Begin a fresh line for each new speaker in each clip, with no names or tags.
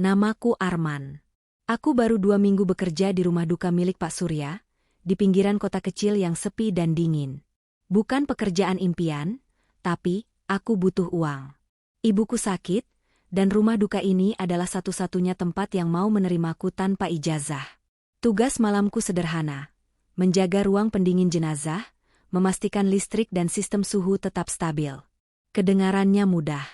Namaku Arman. Aku baru 2 minggu bekerja di rumah duka milik Pak Surya, di pinggiran kota kecil yang sepi dan dingin. Bukan pekerjaan impian, tapi aku butuh uang. Ibuku sakit, dan rumah duka ini adalah satu-satunya tempat yang mau menerimaku tanpa ijazah. Tugas malamku sederhana: menjaga ruang pendingin jenazah, memastikan listrik dan sistem suhu tetap stabil. Kedengarannya mudah.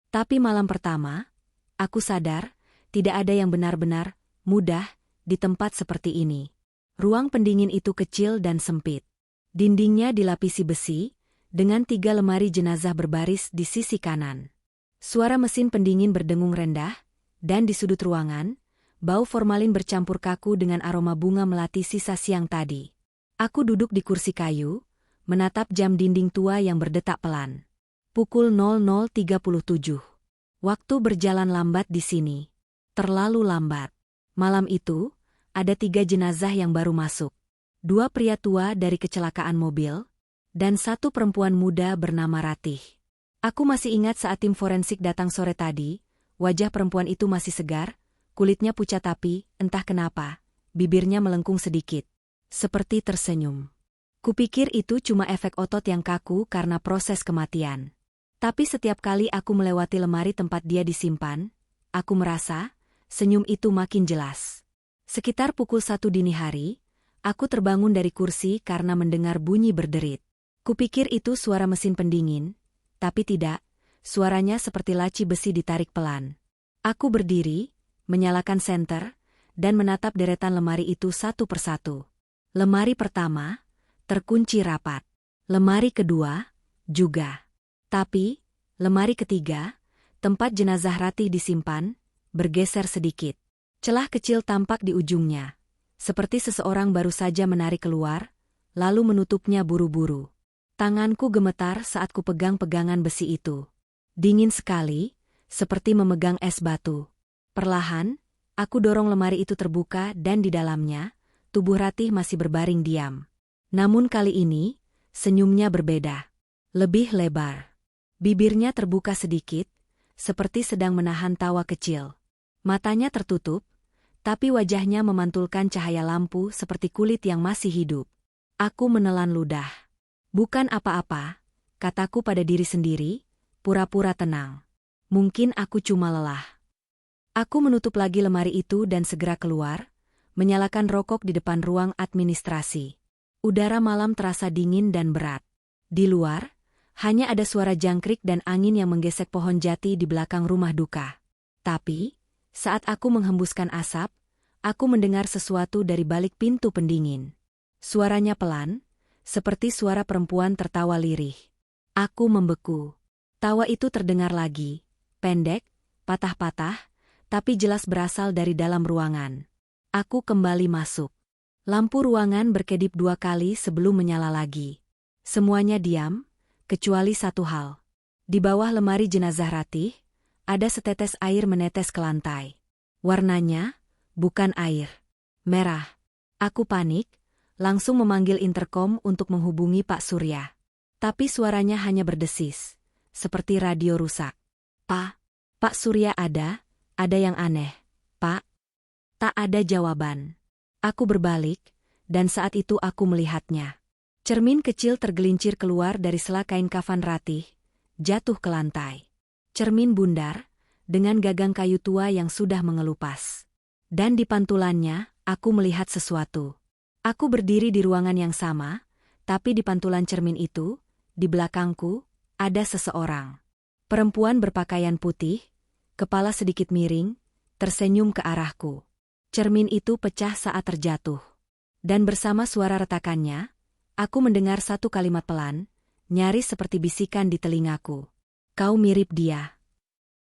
Tapi malam pertama, aku sadar, tidak ada yang benar-benar mudah di tempat seperti ini. Ruang pendingin itu kecil dan sempit. Dindingnya dilapisi besi, dengan 3 lemari jenazah berbaris di sisi kanan. Suara mesin pendingin berdengung rendah, dan di sudut ruangan, bau formalin bercampur kaku dengan aroma bunga melati sisa siang tadi. Aku duduk di kursi kayu, menatap jam dinding tua yang berdetak pelan. Pukul 00.37. Waktu berjalan lambat di sini. Terlalu lambat. Malam itu, ada 3 jenazah yang baru masuk. 2 pria tua dari kecelakaan mobil, dan 1 perempuan muda bernama Ratih. Aku masih ingat saat tim forensik datang sore tadi, wajah perempuan itu masih segar, kulitnya pucat tapi, entah kenapa, bibirnya melengkung sedikit. Seperti tersenyum. Kupikir itu cuma efek otot yang kaku karena proses kematian. Tapi setiap kali aku melewati lemari tempat dia disimpan, aku merasa senyum itu makin jelas. Sekitar pukul 1 dini hari, aku terbangun dari kursi karena mendengar bunyi berderit. Kupikir itu suara mesin pendingin, tapi tidak, suaranya seperti laci besi ditarik pelan. Aku berdiri, menyalakan senter, dan menatap deretan lemari itu satu persatu. Lemari pertama terkunci rapat. Lemari kedua juga. Tapi, lemari ketiga, tempat jenazah Ratih disimpan, bergeser sedikit. Celah kecil tampak di ujungnya, seperti seseorang baru saja menarik keluar, lalu menutupnya buru-buru. Tanganku gemetar saat ku pegang pegangan besi itu. Dingin sekali, seperti memegang es batu. Perlahan, aku dorong lemari itu terbuka dan di dalamnya, tubuh Ratih masih berbaring diam. Namun kali ini, senyumnya berbeda. Lebih lebar. Bibirnya terbuka sedikit, seperti sedang menahan tawa kecil. Matanya tertutup, tapi wajahnya memantulkan cahaya lampu seperti kulit yang masih hidup. Aku menelan ludah. Bukan apa-apa, kataku pada diri sendiri, pura-pura tenang. Mungkin aku cuma lelah. Aku menutup lagi lemari itu dan segera keluar, menyalakan rokok di depan ruang administrasi. Udara malam terasa dingin dan berat. Di luar, hanya ada suara jangkrik dan angin yang menggesek pohon jati di belakang rumah duka. Tapi, saat aku menghembuskan asap, aku mendengar sesuatu dari balik pintu pendingin. Suaranya pelan, seperti suara perempuan tertawa lirih. Aku membeku. Tawa itu terdengar lagi, pendek, patah-patah, tapi jelas berasal dari dalam ruangan. Aku kembali masuk. Lampu ruangan berkedip 2 kali sebelum menyala lagi. Semuanya diam, kecuali satu hal. Di bawah lemari jenazah Ratih, ada setetes air menetes ke lantai. Warnanya, bukan air. Merah. Aku panik, langsung memanggil interkom untuk menghubungi Pak Surya. Tapi suaranya hanya berdesis, seperti radio rusak. Pak Surya ada yang aneh, Pak. Tak ada jawaban. Aku berbalik, dan saat itu aku melihatnya. Cermin kecil tergelincir keluar dari sela kain kafan Ratih, jatuh ke lantai. Cermin bundar, dengan gagang kayu tua yang sudah mengelupas. Dan di pantulannya, aku melihat sesuatu. Aku berdiri di ruangan yang sama, tapi di pantulan cermin itu, di belakangku, ada seseorang. Perempuan berpakaian putih, kepala sedikit miring, tersenyum ke arahku. Cermin itu pecah saat terjatuh. Dan bersama suara retakannya, aku mendengar satu kalimat pelan, nyaris seperti bisikan di telingaku. Kau mirip dia.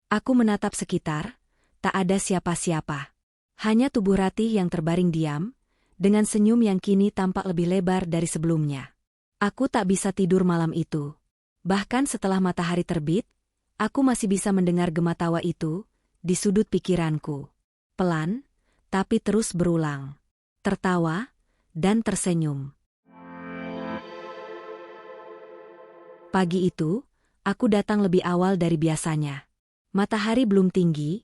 Aku menatap sekitar, tak ada siapa-siapa. Hanya tubuh Ratih yang terbaring diam, dengan senyum yang kini tampak lebih lebar dari sebelumnya. Aku tak bisa tidur malam itu. Bahkan setelah matahari terbit, aku masih bisa mendengar gema tawa itu, di sudut pikiranku. Pelan, tapi terus berulang. Tertawa, dan tersenyum. Pagi itu, aku datang lebih awal dari biasanya. Matahari belum tinggi,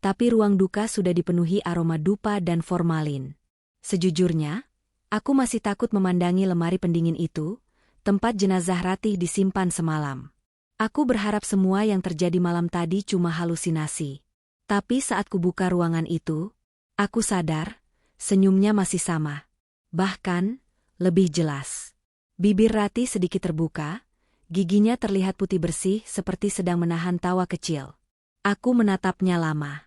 Tapi ruang duka sudah dipenuhi aroma dupa dan formalin. Sejujurnya, aku masih takut memandangi lemari pendingin itu, tempat jenazah Ratih disimpan semalam. Aku berharap semua yang terjadi malam tadi cuma halusinasi. Tapi saat kubuka ruangan itu, aku sadar, senyumnya masih sama. Bahkan, lebih jelas. Bibir Ratih sedikit terbuka, giginya terlihat putih bersih seperti sedang menahan tawa kecil. Aku menatapnya lama.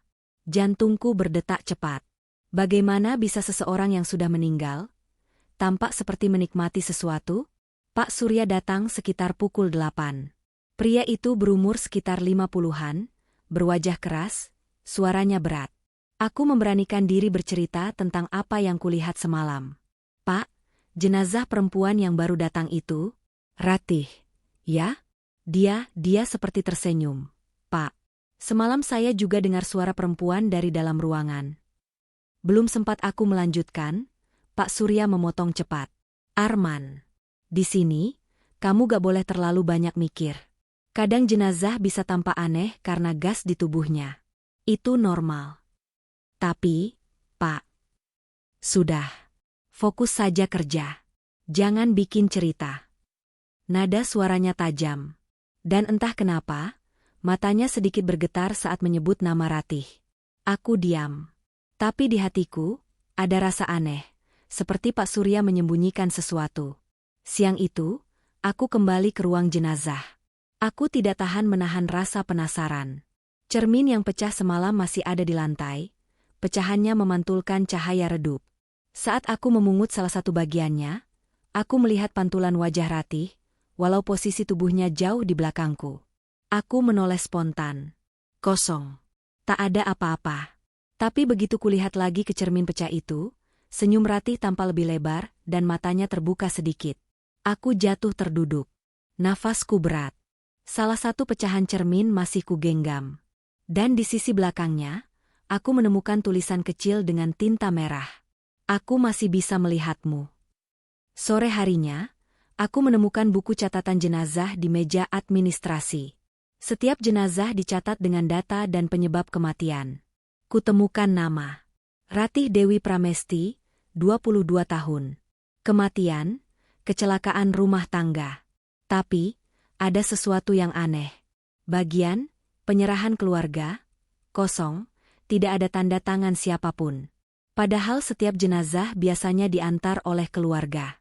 Jantungku berdetak cepat. Bagaimana bisa seseorang yang sudah meninggal, tampak seperti menikmati sesuatu? Pak Surya datang sekitar pukul 8. Pria itu berumur sekitar 50-an, berwajah keras, suaranya berat. Aku memberanikan diri bercerita tentang apa yang kulihat semalam. Pak, jenazah perempuan yang baru datang itu, Ratih. Ya? Dia seperti tersenyum. Pak, semalam saya juga dengar suara perempuan dari dalam ruangan. Belum sempat aku melanjutkan, Pak Surya memotong cepat. Arman, di sini, kamu gak boleh terlalu banyak mikir. Kadang jenazah bisa tampak aneh karena gas di tubuhnya. Itu normal. Tapi, Pak, sudah. Fokus saja kerja. Jangan bikin cerita. Nada suaranya tajam. Dan entah kenapa, matanya sedikit bergetar saat menyebut nama Ratih. Aku diam. Tapi di hatiku, ada rasa aneh, seperti Pak Surya menyembunyikan sesuatu. Siang itu, aku kembali ke ruang jenazah. Aku tidak tahan menahan rasa penasaran. Cermin yang pecah semalam masih ada di lantai, pecahannya memantulkan cahaya redup. Saat aku memungut salah satu bagiannya, aku melihat pantulan wajah Ratih, walau posisi tubuhnya jauh di belakangku. Aku menoleh spontan. Kosong. Tak ada apa-apa. Tapi begitu kulihat lagi ke cermin pecah itu, senyum Ratih tampak lebih lebar dan matanya terbuka sedikit. Aku jatuh terduduk. Nafasku berat. Salah satu pecahan cermin masih kugenggam. Dan di sisi belakangnya, aku menemukan tulisan kecil dengan tinta merah. Aku masih bisa melihatmu. Sore harinya, aku menemukan buku catatan jenazah di meja administrasi. Setiap jenazah dicatat dengan data dan penyebab kematian. Kutemukan nama. Ratih Dewi Pramesti, 22 tahun. Kematian, kecelakaan rumah tangga. Tapi, ada sesuatu yang aneh. Bagian, penyerahan keluarga, kosong, tidak ada tanda tangan siapapun. Padahal setiap jenazah biasanya diantar oleh keluarga.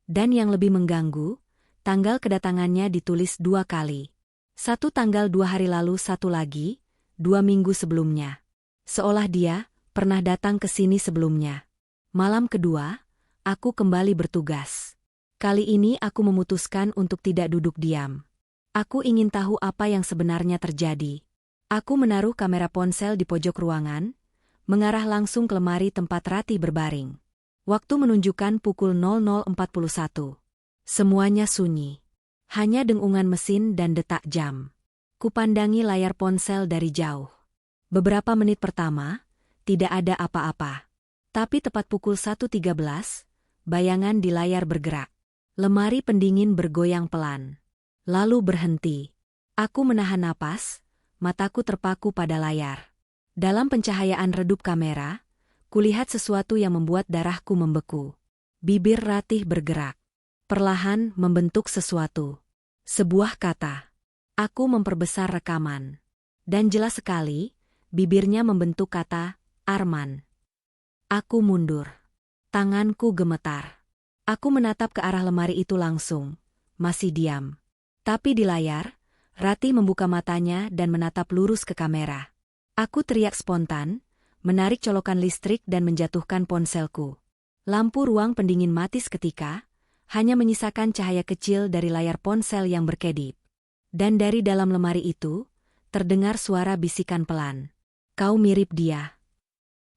Dan yang lebih mengganggu, tanggal kedatangannya ditulis 2 kali. Satu tanggal 2 hari lalu, satu lagi, 2 minggu sebelumnya. Seolah dia pernah datang ke sini sebelumnya. Malam kedua, aku kembali bertugas. Kali ini aku memutuskan untuk tidak duduk diam. Aku ingin tahu apa yang sebenarnya terjadi. Aku menaruh kamera ponsel di pojok ruangan, mengarah langsung ke lemari tempat Ratih berbaring. Waktu menunjukkan pukul 00.41. Semuanya sunyi. Hanya dengungan mesin dan detak jam. Kupandangi layar ponsel dari jauh. Beberapa menit pertama, tidak ada apa-apa. Tapi tepat pukul 1.13, bayangan di layar bergerak. Lemari pendingin bergoyang pelan. Lalu berhenti. Aku menahan napas, mataku terpaku pada layar. Dalam pencahayaan redup kamera, kulihat sesuatu yang membuat darahku membeku. Bibir Ratih bergerak. Perlahan membentuk sesuatu. Sebuah kata. Aku memperbesar rekaman. Dan jelas sekali, bibirnya membentuk kata, Arman. Aku mundur. Tanganku gemetar. Aku menatap ke arah lemari itu langsung. Masih diam. Tapi di layar, Ratih membuka matanya dan menatap lurus ke kamera. Aku teriak spontan, menarik colokan listrik dan menjatuhkan ponselku. Lampu ruang pendingin mati seketika, hanya menyisakan cahaya kecil dari layar ponsel yang berkedip. Dan dari dalam lemari itu, terdengar suara bisikan pelan. Kau mirip dia.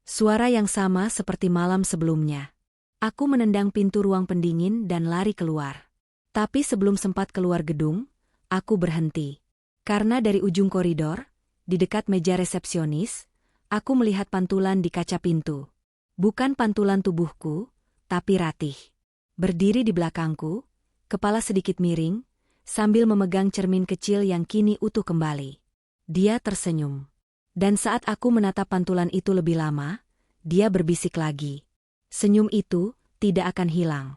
Suara yang sama seperti malam sebelumnya. Aku menendang pintu ruang pendingin dan lari keluar. Tapi sebelum sempat keluar gedung, aku berhenti. Karena dari ujung koridor, di dekat meja resepsionis, aku melihat pantulan di kaca pintu. Bukan pantulan tubuhku, tapi Ratih. Berdiri di belakangku, kepala sedikit miring, sambil memegang cermin kecil yang kini utuh kembali. Dia tersenyum. Dan saat aku menatap pantulan itu lebih lama, dia berbisik lagi. Senyum itu tidak akan hilang.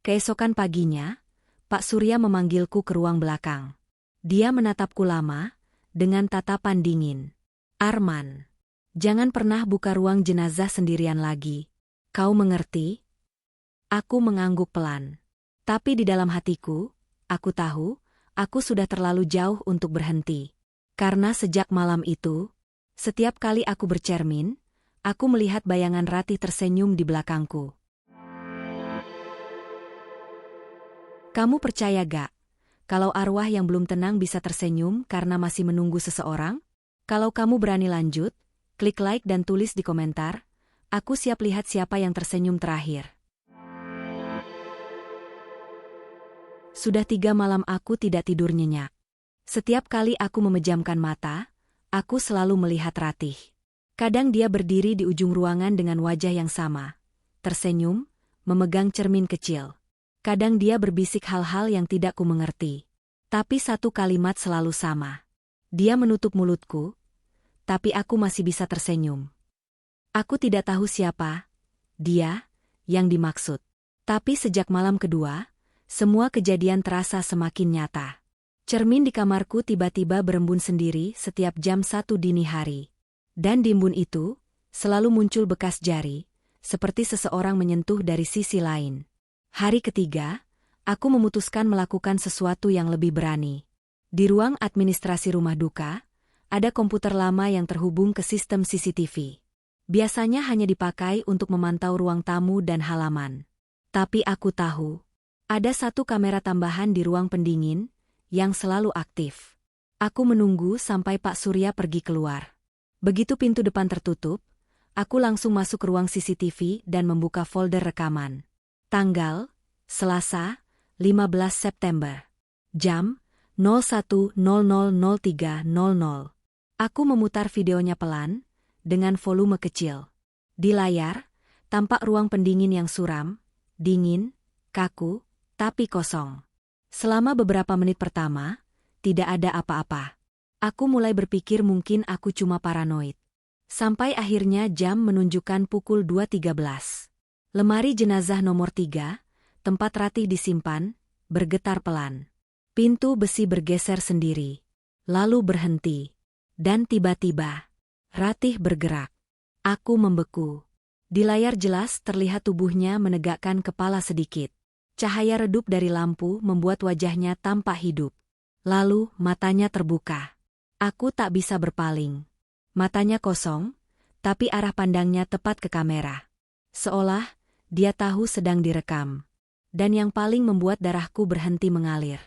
Keesokan paginya, Pak Surya memanggilku ke ruang belakang. Dia menatapku lama, dengan tatapan dingin. Arman, jangan pernah buka ruang jenazah sendirian lagi. Kau mengerti? Aku mengangguk pelan. Tapi di dalam hatiku, aku tahu, aku sudah terlalu jauh untuk berhenti. Karena sejak malam itu, setiap kali aku bercermin, aku melihat bayangan Ratih tersenyum di belakangku. Kamu percaya gak, kalau arwah yang belum tenang bisa tersenyum karena masih menunggu seseorang? Kalau kamu berani lanjut, klik like dan tulis di komentar, aku siap lihat siapa yang tersenyum terakhir. Sudah 3 malam aku tidak tidur nyenyak. Setiap kali aku memejamkan mata, aku selalu melihat Ratih. Kadang dia berdiri di ujung ruangan dengan wajah yang sama, tersenyum, memegang cermin kecil. Kadang dia berbisik hal-hal yang tidak ku mengerti. Tapi satu kalimat selalu sama. Dia menutup mulutku, tapi aku masih bisa tersenyum. Aku tidak tahu siapa dia yang dimaksud. Tapi sejak malam kedua, semua kejadian terasa semakin nyata. Cermin di kamarku tiba-tiba berembun sendiri setiap jam 1 dini hari. Dan di embun itu, selalu muncul bekas jari, seperti seseorang menyentuh dari sisi lain. Hari ketiga, aku memutuskan melakukan sesuatu yang lebih berani. Di ruang administrasi rumah duka, ada komputer lama yang terhubung ke sistem CCTV. Biasanya hanya dipakai untuk memantau ruang tamu dan halaman. Tapi aku tahu, ada satu kamera tambahan di ruang pendingin yang selalu aktif. Aku menunggu sampai Pak Surya pergi keluar. Begitu pintu depan tertutup, aku langsung masuk ke ruang CCTV dan membuka folder rekaman. Tanggal, Selasa, 15 September. Jam, 01.00.03.00. Aku memutar videonya pelan, dengan volume kecil. Di layar, tampak ruang pendingin yang suram, dingin, kaku, tapi kosong. Selama beberapa menit pertama, tidak ada apa-apa. Aku mulai berpikir mungkin aku cuma paranoid. Sampai akhirnya jam menunjukkan pukul 2.13. Lemari jenazah nomor 3, tempat Ratih disimpan, bergetar pelan. Pintu besi bergeser sendiri, lalu berhenti. Dan tiba-tiba, Ratih bergerak. Aku membeku. Di layar jelas terlihat tubuhnya menegakkan kepala sedikit. Cahaya redup dari lampu membuat wajahnya tampak hidup. Lalu matanya terbuka. Aku tak bisa berpaling. Matanya kosong, tapi arah pandangnya tepat ke kamera. Seolah dia tahu sedang direkam. Dan yang paling membuat darahku berhenti mengalir.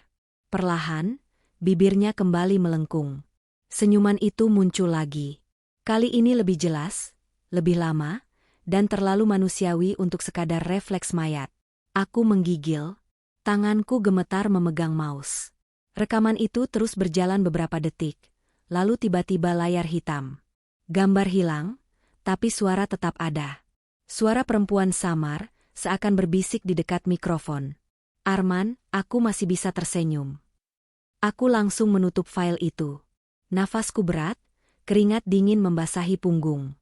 Perlahan, bibirnya kembali melengkung. Senyuman itu muncul lagi. Kali ini lebih jelas, lebih lama, dan terlalu manusiawi untuk sekadar refleks mayat. Aku menggigil, tanganku gemetar memegang mouse. Rekaman itu terus berjalan beberapa detik, lalu tiba-tiba layar hitam. Gambar hilang, tapi suara tetap ada. Suara perempuan samar, seakan berbisik di dekat mikrofon. Arman, aku masih bisa tersenyum. Aku langsung menutup file itu. Nafasku berat, keringat dingin membasahi punggung.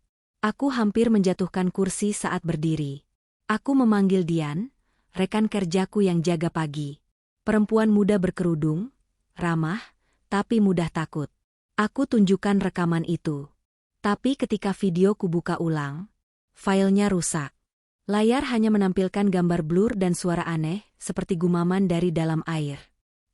Aku hampir menjatuhkan kursi saat berdiri. Aku memanggil Dian, rekan kerjaku yang jaga pagi. Perempuan muda berkerudung, ramah, tapi mudah takut. Aku tunjukkan rekaman itu. Tapi ketika video kubuka ulang, filenya rusak. Layar hanya menampilkan gambar blur dan suara aneh, seperti gumaman dari dalam air.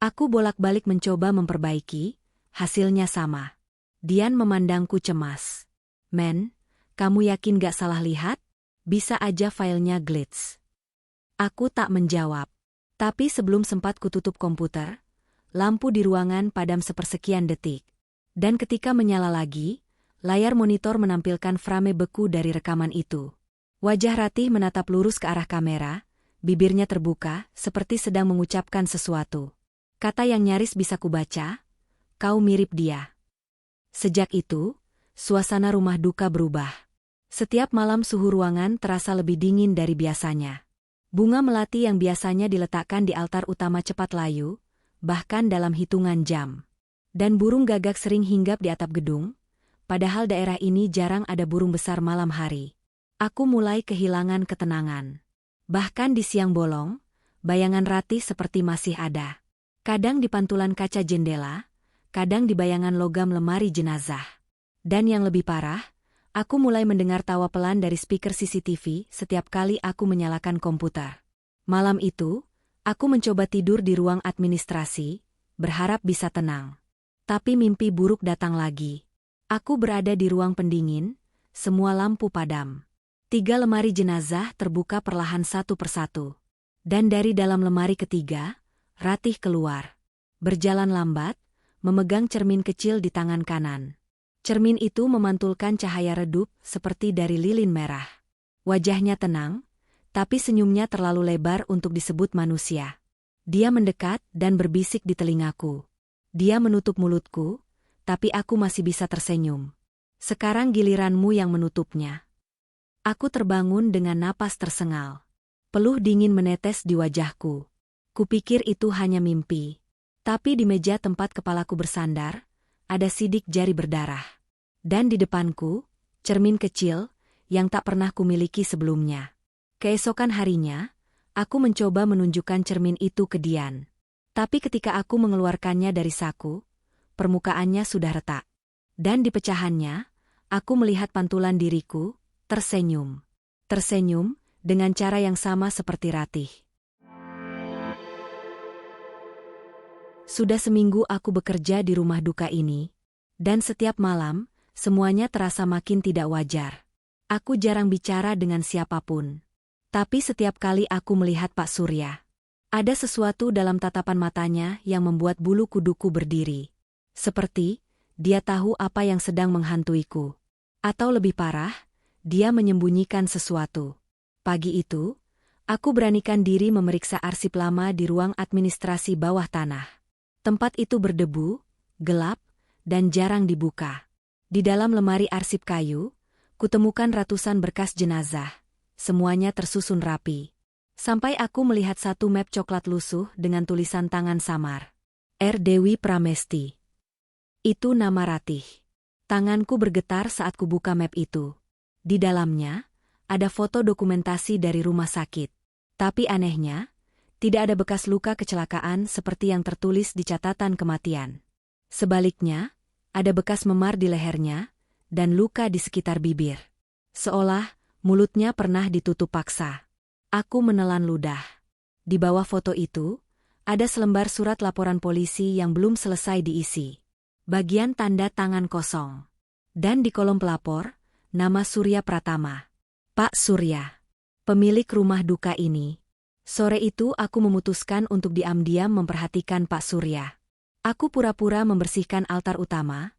Aku bolak-balik mencoba memperbaiki, hasilnya sama. Dian memandangku cemas. Men, kamu yakin gak salah lihat? Bisa aja filenya glitch. Aku tak menjawab. Tapi sebelum sempat kututup komputer, lampu di ruangan padam sepersekian detik. Dan ketika menyala lagi, layar monitor menampilkan frame beku dari rekaman itu. Wajah Ratih menatap lurus ke arah kamera, bibirnya terbuka, seperti sedang mengucapkan sesuatu. Kata yang nyaris bisa kubaca, kau mirip dia. Sejak itu, suasana rumah duka berubah. Setiap malam suhu ruangan terasa lebih dingin dari biasanya. Bunga melati yang biasanya diletakkan di altar utama cepat layu, bahkan dalam hitungan jam. Dan burung gagak sering hinggap di atap gedung, padahal daerah ini jarang ada burung besar malam hari. Aku mulai kehilangan ketenangan. Bahkan di siang bolong, bayangan Ratih seperti masih ada. Kadang di pantulan kaca jendela, kadang di bayangan logam lemari jenazah. Dan yang lebih parah, aku mulai mendengar tawa pelan dari speaker CCTV setiap kali aku menyalakan komputer. Malam itu, aku mencoba tidur di ruang administrasi, berharap bisa tenang. Tapi mimpi buruk datang lagi. Aku berada di ruang pendingin, semua lampu padam. 3 lemari jenazah terbuka perlahan satu persatu. Dan dari dalam lemari ketiga, Ratih keluar. Berjalan lambat, memegang cermin kecil di tangan kanan. Cermin itu memantulkan cahaya redup seperti dari lilin merah. Wajahnya tenang, tapi senyumnya terlalu lebar untuk disebut manusia. Dia mendekat dan berbisik di telingaku. Dia menutup mulutku, tapi aku masih bisa tersenyum. Sekarang giliranmu yang menutupnya. Aku terbangun dengan napas tersengal. Peluh dingin menetes di wajahku. Kupikir itu hanya mimpi. Tapi di meja tempat kepalaku bersandar, ada sidik jari berdarah. Dan di depanku, cermin kecil, yang tak pernah kumiliki sebelumnya. Keesokan harinya, aku mencoba menunjukkan cermin itu ke Dian. Tapi ketika aku mengeluarkannya dari saku, permukaannya sudah retak. Dan di pecahannya, aku melihat pantulan diriku, tersenyum. Tersenyum, dengan cara yang sama seperti Ratih. Sudah seminggu aku bekerja di rumah duka ini, dan setiap malam, semuanya terasa makin tidak wajar. Aku jarang bicara dengan siapapun. Tapi setiap kali aku melihat Pak Surya, ada sesuatu dalam tatapan matanya yang membuat bulu kuduku berdiri. Seperti, dia tahu apa yang sedang menghantuiku. Atau lebih parah, dia menyembunyikan sesuatu. Pagi itu, aku beranikan diri memeriksa arsip lama di ruang administrasi bawah tanah. Tempat itu berdebu, gelap, dan jarang dibuka. Di dalam lemari arsip kayu, kutemukan ratusan berkas jenazah. Semuanya tersusun rapi. Sampai aku melihat satu map coklat lusuh dengan tulisan tangan samar. R. Dewi Pramesti. Itu nama Ratih. Tanganku bergetar saat kubuka map itu. Di dalamnya, ada foto dokumentasi dari rumah sakit. Tapi anehnya, tidak ada bekas luka kecelakaan seperti yang tertulis di catatan kematian. Sebaliknya, ada bekas memar di lehernya, dan luka di sekitar bibir. Seolah, mulutnya pernah ditutup paksa. Aku menelan ludah. Di bawah foto itu, ada selembar surat laporan polisi yang belum selesai diisi. Bagian tanda tangan kosong. Dan di kolom pelapor, nama Surya Pratama. Pak Surya. Pemilik rumah duka ini. Sore itu aku memutuskan untuk diam-diam memperhatikan Pak Surya. Aku pura-pura membersihkan altar utama,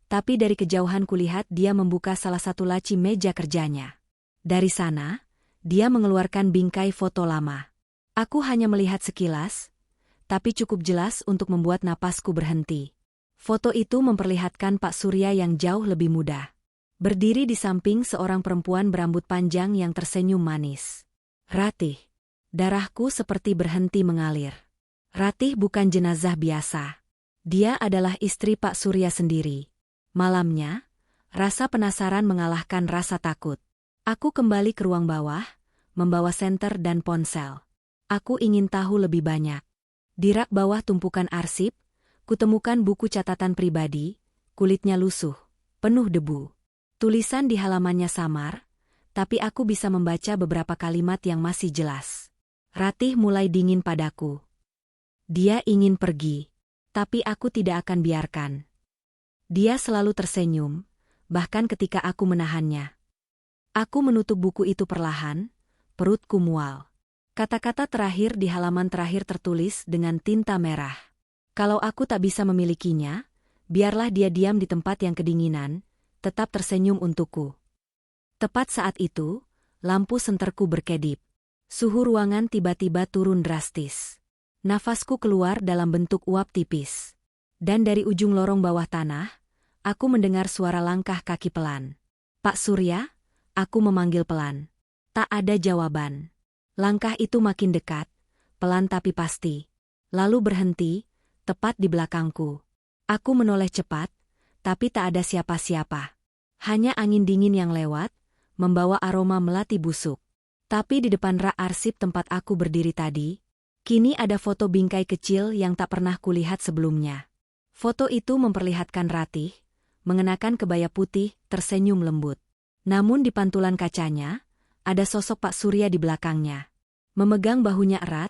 tapi dari kejauhan kulihat dia membuka salah satu laci meja kerjanya. Dari sana, dia mengeluarkan bingkai foto lama. Aku hanya melihat sekilas, tapi cukup jelas untuk membuat napasku berhenti. Foto itu memperlihatkan Pak Surya yang jauh lebih muda. Berdiri di samping seorang perempuan berambut panjang yang tersenyum manis. Ratih. Darahku seperti berhenti mengalir. Ratih bukan jenazah biasa. Dia adalah istri Pak Surya sendiri. Malamnya, rasa penasaran mengalahkan rasa takut. Aku kembali ke ruang bawah, membawa senter dan ponsel. Aku ingin tahu lebih banyak. Di rak bawah tumpukan arsip, kutemukan buku catatan pribadi, kulitnya lusuh, penuh debu. Tulisan di halamannya samar, tapi aku bisa membaca beberapa kalimat yang masih jelas. Ratih mulai dingin padaku. Dia ingin pergi, tapi aku tidak akan biarkan. Dia selalu tersenyum, bahkan ketika aku menahannya. Aku menutup buku itu perlahan, perutku mual. Kata-kata terakhir di halaman terakhir tertulis dengan tinta merah. Kalau aku tak bisa memilikinya, biarlah dia diam di tempat yang kedinginan, tetap tersenyum untukku. Tepat saat itu, lampu senterku berkedip. Suhu ruangan tiba-tiba turun drastis. Nafasku keluar dalam bentuk uap tipis. Dan dari ujung lorong bawah tanah, aku mendengar suara langkah kaki pelan. Pak Surya, aku memanggil pelan. Tak ada jawaban. Langkah itu makin dekat, pelan tapi pasti. Lalu berhenti, tepat di belakangku. Aku menoleh cepat, tapi tak ada siapa-siapa. Hanya angin dingin yang lewat, membawa aroma melati busuk. Tapi di depan rak arsip tempat aku berdiri tadi, kini ada foto bingkai kecil yang tak pernah kulihat sebelumnya. Foto itu memperlihatkan Ratih, mengenakan kebaya putih, tersenyum lembut. Namun di pantulan kacanya, ada sosok Pak Surya di belakangnya. Memegang bahunya erat,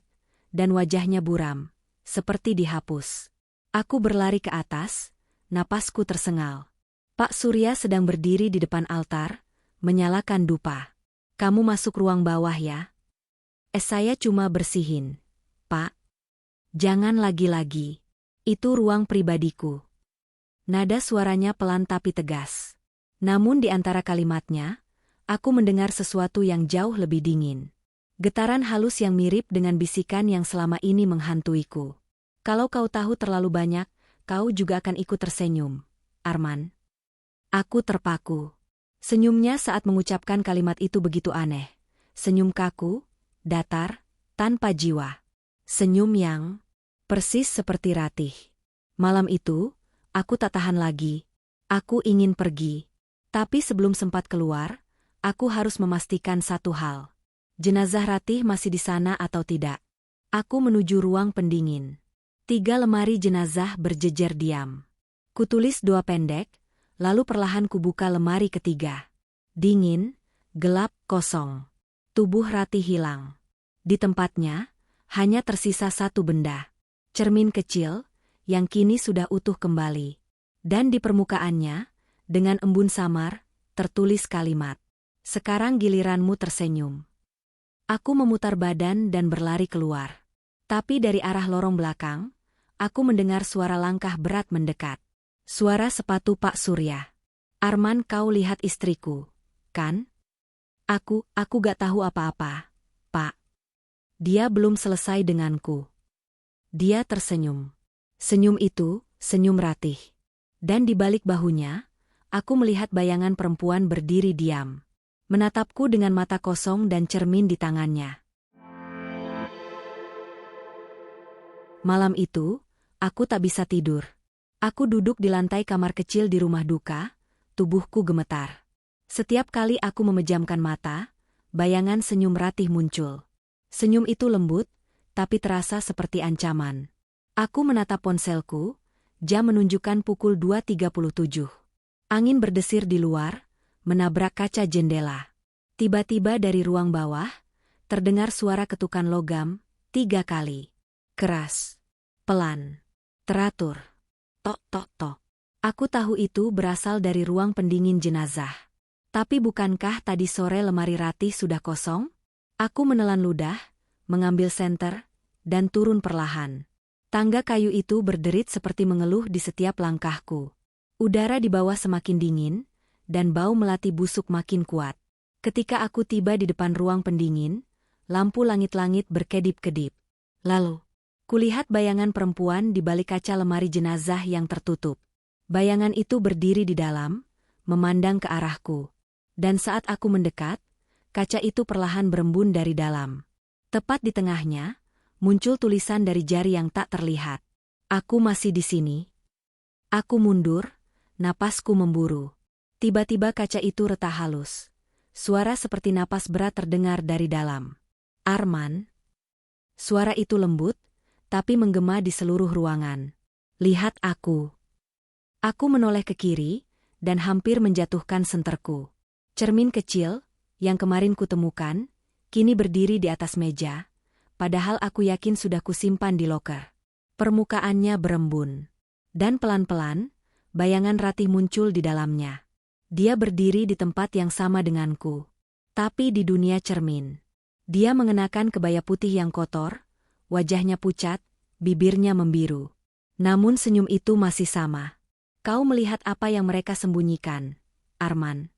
dan wajahnya buram, seperti dihapus. Aku berlari ke atas, napasku tersengal. Pak Surya sedang berdiri di depan altar, menyalakan dupa. Kamu masuk ruang bawah ya? Saya cuma bersihin, Pak. Jangan lagi-lagi. Itu ruang pribadiku. Nada suaranya pelan tapi tegas. Namun di antara kalimatnya, aku mendengar sesuatu yang jauh lebih dingin. Getaran halus yang mirip dengan bisikan yang selama ini menghantuiku. Kalau kau tahu terlalu banyak, kau juga akan ikut tersenyum, Arman. Aku terpaku. Senyumnya saat mengucapkan kalimat itu begitu aneh. Senyum kaku, datar, tanpa jiwa. Senyum yang persis seperti Ratih. Malam itu, aku tak tahan lagi. Aku ingin pergi. Tapi sebelum sempat keluar, aku harus memastikan satu hal. Jenazah Ratih masih di sana atau tidak. Aku menuju ruang pendingin. 3 lemari jenazah berjejer diam. Kutulis doa pendek, lalu perlahan kubuka lemari ketiga. Dingin, gelap, kosong. Tubuh Ratih hilang. Di tempatnya, hanya tersisa satu benda. Cermin kecil, yang kini sudah utuh kembali. Dan di permukaannya, dengan embun samar, tertulis kalimat. Sekarang giliranmu tersenyum. Aku memutar badan dan berlari keluar. Tapi dari arah lorong belakang, aku mendengar suara langkah berat mendekat. Suara sepatu Pak Surya. Arman, kau lihat istriku, kan? Aku gak tahu apa-apa, Pak. Dia belum selesai denganku. Dia tersenyum. Senyum itu, senyum Ratih. Dan di balik bahunya, aku melihat bayangan perempuan berdiri diam. Menatapku dengan mata kosong dan cermin di tangannya. Malam itu, aku tak bisa tidur. Aku duduk di lantai kamar kecil di rumah duka, tubuhku gemetar. Setiap kali aku memejamkan mata, bayangan senyum Ratih muncul. Senyum itu lembut, tapi terasa seperti ancaman. Aku menatap ponselku, jam menunjukkan pukul 2.37. Angin berdesir di luar, menabrak kaca jendela. Tiba-tiba dari ruang bawah, terdengar suara ketukan logam, 3 kali. Keras, pelan, teratur. Tok, tok, tok. Aku tahu itu berasal dari ruang pendingin jenazah. Tapi bukankah tadi sore lemari Ratih sudah kosong? Aku menelan ludah, mengambil senter, dan turun perlahan. Tangga kayu itu berderit seperti mengeluh di setiap langkahku. Udara di bawah semakin dingin, dan bau melati busuk makin kuat. Ketika aku tiba di depan ruang pendingin, lampu langit-langit berkedip-kedip. Lalu, kulihat bayangan perempuan di balik kaca lemari jenazah yang tertutup. Bayangan itu berdiri di dalam, memandang ke arahku. Dan saat aku mendekat, kaca itu perlahan berembun dari dalam. Tepat di tengahnya, muncul tulisan dari jari yang tak terlihat. Aku masih di sini. Aku mundur, napasku memburu. Tiba-tiba kaca itu retak halus. Suara seperti napas berat terdengar dari dalam. Arman. Suara itu lembut, tapi menggema di seluruh ruangan. Lihat aku. Aku menoleh ke kiri, dan hampir menjatuhkan senterku. Cermin kecil, yang kemarin kutemukan, kini berdiri di atas meja, padahal aku yakin sudah kusimpan di loker. Permukaannya berembun. Dan pelan-pelan, bayangan Ratih muncul di dalamnya. Dia berdiri di tempat yang sama denganku. Tapi di dunia cermin. Dia mengenakan kebaya putih yang kotor, wajahnya pucat, bibirnya membiru. Namun senyum itu masih sama. Kau melihat apa yang mereka sembunyikan, Arman.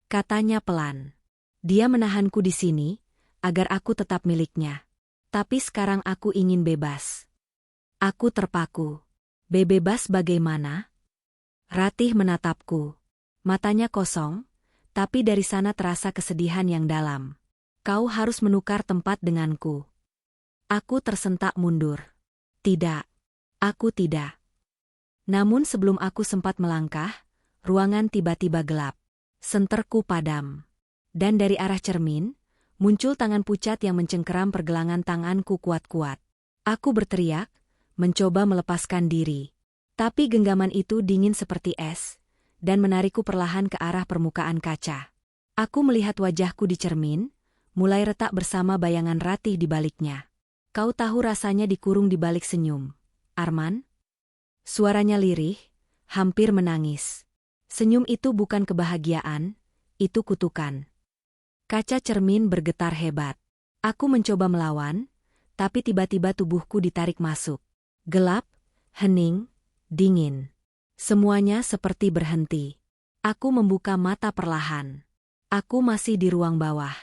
Katanya pelan. Dia menahanku di sini, agar aku tetap miliknya. Tapi sekarang aku ingin bebas. Aku terpaku. Bebas bagaimana? Ratih menatapku. Matanya kosong, tapi dari sana terasa kesedihan yang dalam. Kau harus menukar tempat denganku. Aku tersentak mundur. Tidak. Aku tidak. Namun sebelum aku sempat melangkah, ruangan tiba-tiba gelap. Senterku padam. Dan dari arah cermin, muncul tangan pucat yang mencengkeram pergelangan tanganku kuat-kuat. Aku berteriak, mencoba melepaskan diri. Tapi genggaman itu dingin seperti es, dan menarikku perlahan ke arah permukaan kaca. Aku melihat wajahku di cermin, mulai retak bersama bayangan Ratih di baliknya. Kau tahu rasanya dikurung di balik senyum, Arman? Suaranya lirih, hampir menangis. Senyum itu bukan kebahagiaan, itu kutukan. Kaca cermin bergetar hebat. Aku mencoba melawan, tapi tiba-tiba tubuhku ditarik masuk. Gelap, hening, dingin. Semuanya seperti berhenti. Aku membuka mata perlahan. Aku masih di ruang bawah.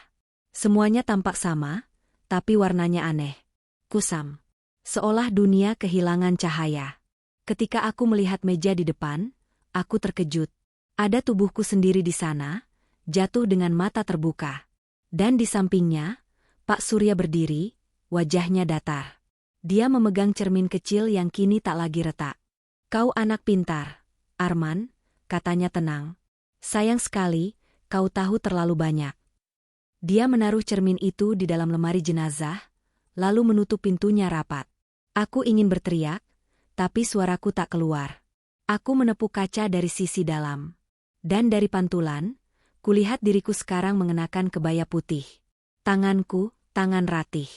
Semuanya tampak sama, tapi warnanya aneh. Kusam. Seolah dunia kehilangan cahaya. Ketika aku melihat meja di depan, aku terkejut. Ada tubuhku sendiri di sana, jatuh dengan mata terbuka. Dan di sampingnya, Pak Surya berdiri, wajahnya datar. Dia memegang cermin kecil yang kini tak lagi retak. Kau anak pintar, Arman, katanya tenang. Sayang sekali, kau tahu terlalu banyak. Dia menaruh cermin itu di dalam lemari jenazah, lalu menutup pintunya rapat. Aku ingin berteriak, tapi suaraku tak keluar. Aku menepuk kaca dari sisi dalam. Dan dari pantulan, kulihat diriku sekarang mengenakan kebaya putih. Tanganku, tangan Ratih.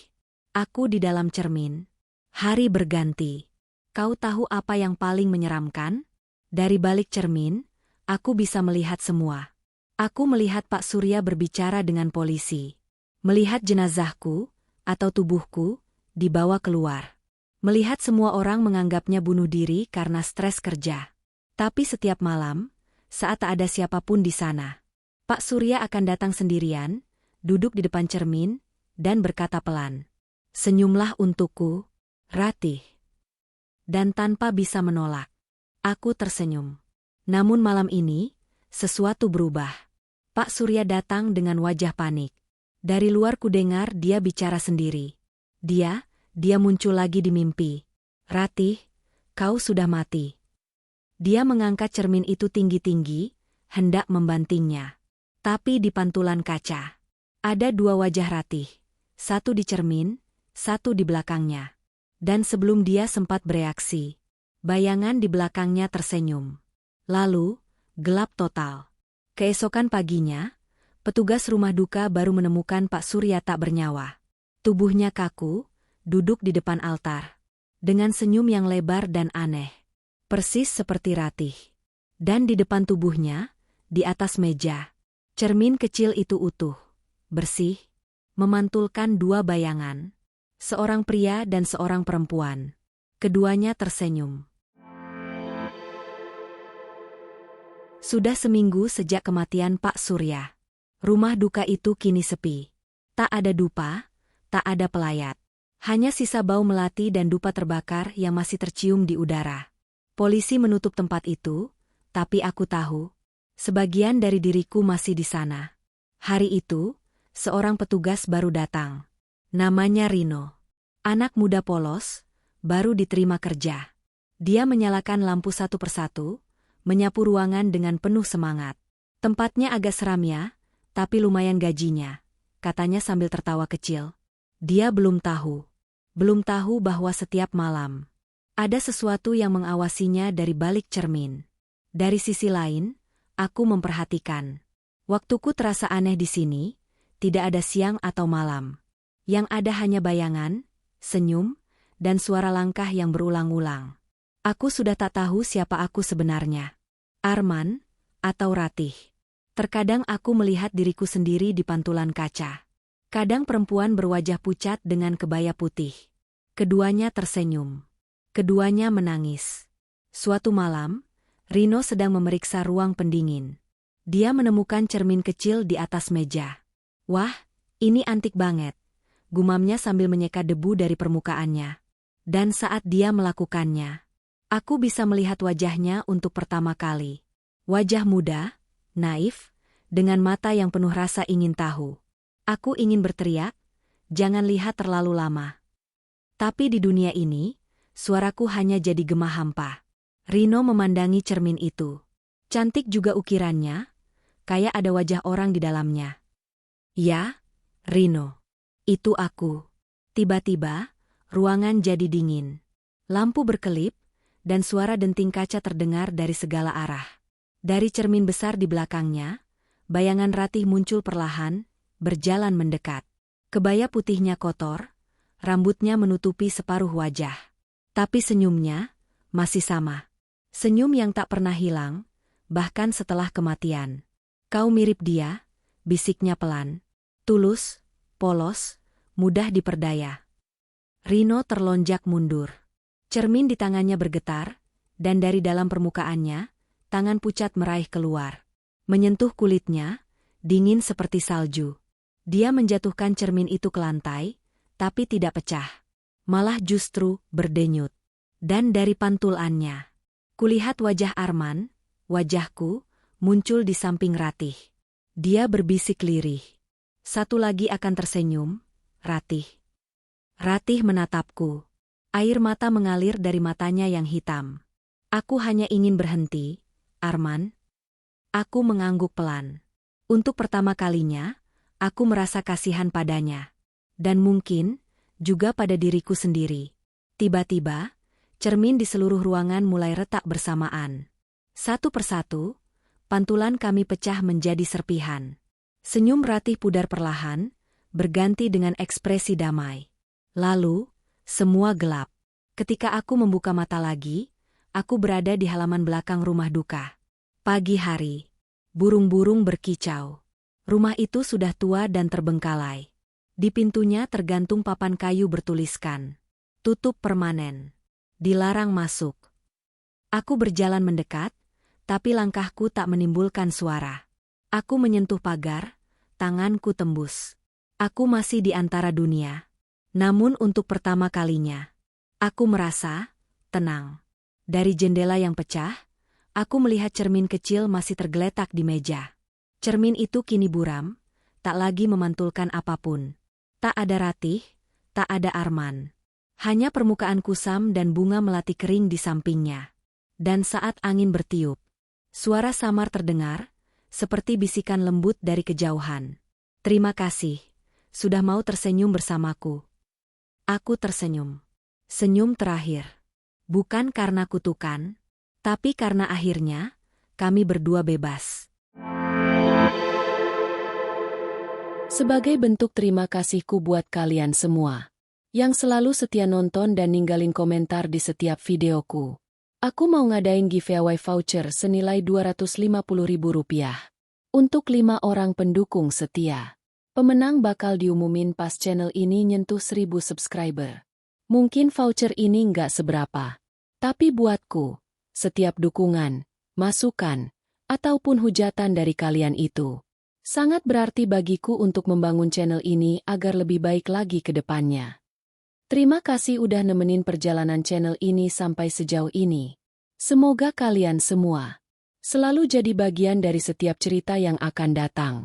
Aku di dalam cermin. Hari berganti. Kau tahu apa yang paling menyeramkan? Dari balik cermin, aku bisa melihat semua. Aku melihat Pak Surya berbicara dengan polisi. Melihat jenazahku, atau tubuhku, dibawa keluar. Melihat semua orang menganggapnya bunuh diri karena stres kerja. Tapi setiap malam, saat tak ada siapapun di sana, Pak Surya akan datang sendirian, duduk di depan cermin, dan berkata pelan, "Senyumlah untukku, Ratih." Dan tanpa bisa menolak, aku tersenyum. Namun malam ini, sesuatu berubah. Pak Surya datang dengan wajah panik. Dari luar kudengar dia bicara sendiri. Dia muncul lagi di mimpi. "Ratih, kau sudah mati." Dia mengangkat cermin itu tinggi-tinggi, hendak membantingnya. Tapi di pantulan kaca, ada dua wajah Ratih. Satu di cermin, satu di belakangnya. Dan sebelum dia sempat bereaksi, bayangan di belakangnya tersenyum. Lalu, gelap total. Keesokan paginya, petugas rumah duka baru menemukan Pak Surya tak bernyawa. Tubuhnya kaku, duduk di depan altar. Dengan senyum yang lebar dan aneh. Persis seperti Ratih. Dan di depan tubuhnya, di atas meja, cermin kecil itu utuh, bersih, memantulkan dua bayangan. Seorang pria dan seorang perempuan. Keduanya tersenyum. Sudah seminggu sejak kematian Pak Surya. Rumah duka itu kini sepi. Tak ada dupa, tak ada pelayat. Hanya sisa bau melati dan dupa terbakar yang masih tercium di udara. Polisi menutup tempat itu, tapi aku tahu, sebagian dari diriku masih di sana. Hari itu, seorang petugas baru datang. Namanya Rino. Anak muda polos, baru diterima kerja. Dia menyalakan lampu satu persatu, menyapu ruangan dengan penuh semangat. Tempatnya agak seram ya, tapi lumayan gajinya, katanya sambil tertawa kecil. Dia belum tahu bahwa setiap malam ada sesuatu yang mengawasinya dari balik cermin. Dari sisi lain, aku memperhatikan. Waktuku terasa aneh di sini, tidak ada siang atau malam. Yang ada hanya bayangan, senyum, dan suara langkah yang berulang-ulang. Aku sudah tak tahu siapa aku sebenarnya. Arman, atau Ratih. Terkadang aku melihat diriku sendiri di pantulan kaca. Kadang perempuan berwajah pucat dengan kebaya putih. Keduanya tersenyum. Keduanya menangis. Suatu malam, Rino sedang memeriksa ruang pendingin. Dia menemukan cermin kecil di atas meja. "Wah, ini antik banget," gumamnya sambil menyeka debu dari permukaannya. Dan saat dia melakukannya, aku bisa melihat wajahnya untuk pertama kali. Wajah muda, naif, dengan mata yang penuh rasa ingin tahu. Aku ingin berteriak, "Jangan lihat terlalu lama." Tapi di dunia ini, suaraku hanya jadi gema hampa. Rino memandangi cermin itu. Cantik juga ukirannya, kayak ada wajah orang di dalamnya. Ya, Rino. Itu aku. Tiba-tiba, ruangan jadi dingin. Lampu berkelip, dan suara denting kaca terdengar dari segala arah. Dari cermin besar di belakangnya, bayangan Ratih muncul perlahan, berjalan mendekat. Kebaya putihnya kotor, rambutnya menutupi separuh wajah. Tapi senyumnya masih sama. Senyum yang tak pernah hilang, bahkan setelah kematian. Kau mirip dia, bisiknya pelan. Tulus, polos, mudah diperdaya. Rino terlonjak mundur. Cermin di tangannya bergetar, dan dari dalam permukaannya, tangan pucat meraih keluar. Menyentuh kulitnya, dingin seperti salju. Dia menjatuhkan cermin itu ke lantai, tapi tidak pecah. Malah justru berdenyut. Dan dari pantulannya, kulihat wajah Arman, wajahku, muncul di samping Ratih. Dia berbisik lirih. Satu lagi akan tersenyum, Ratih. Ratih menatapku. Air mata mengalir dari matanya yang hitam. Aku hanya ingin berhenti, Arman. Aku mengangguk pelan. Untuk pertama kalinya, aku merasa kasihan padanya. Dan mungkin, juga pada diriku sendiri. Tiba-tiba, cermin di seluruh ruangan mulai retak bersamaan. Satu persatu, pantulan kami pecah menjadi serpihan. Senyum Ratih pudar perlahan, berganti dengan ekspresi damai. Lalu, semua gelap. Ketika aku membuka mata lagi, aku berada di halaman belakang rumah duka. Pagi hari. Burung-burung berkicau. Rumah itu sudah tua dan terbengkalai. Di pintunya tergantung papan kayu bertuliskan, "Tutup permanen. Dilarang masuk." Aku berjalan mendekat, tapi langkahku tak menimbulkan suara. Aku menyentuh pagar, tanganku tembus. Aku masih di antara dunia. Namun untuk pertama kalinya, aku merasa tenang. Dari jendela yang pecah, aku melihat cermin kecil masih tergeletak di meja. Cermin itu kini buram, tak lagi memantulkan apapun. Tak ada Ratih, tak ada Arman. Hanya permukaan kusam dan bunga melati kering di sampingnya. Dan saat angin bertiup, suara samar terdengar, seperti bisikan lembut dari kejauhan. "Terima kasih, sudah mau tersenyum bersamaku." Aku tersenyum. Senyum terakhir. Bukan karena kutukan, tapi karena akhirnya, kami berdua bebas.
Sebagai bentuk terima kasihku buat kalian semua yang selalu setia nonton dan ninggalin komentar di setiap videoku. Aku mau ngadain giveaway voucher senilai Rp250.000 untuk 5 orang pendukung setia. Pemenang bakal diumumin pas channel ini nyentuh 1000 subscriber. Mungkin voucher ini nggak seberapa, tapi buatku, setiap dukungan, masukan, ataupun hujatan dari kalian itu sangat berarti bagiku untuk membangun channel ini agar lebih baik lagi ke depannya. Terima kasih udah nemenin perjalanan channel ini sampai sejauh ini. Semoga kalian semua selalu jadi bagian dari setiap cerita yang akan datang.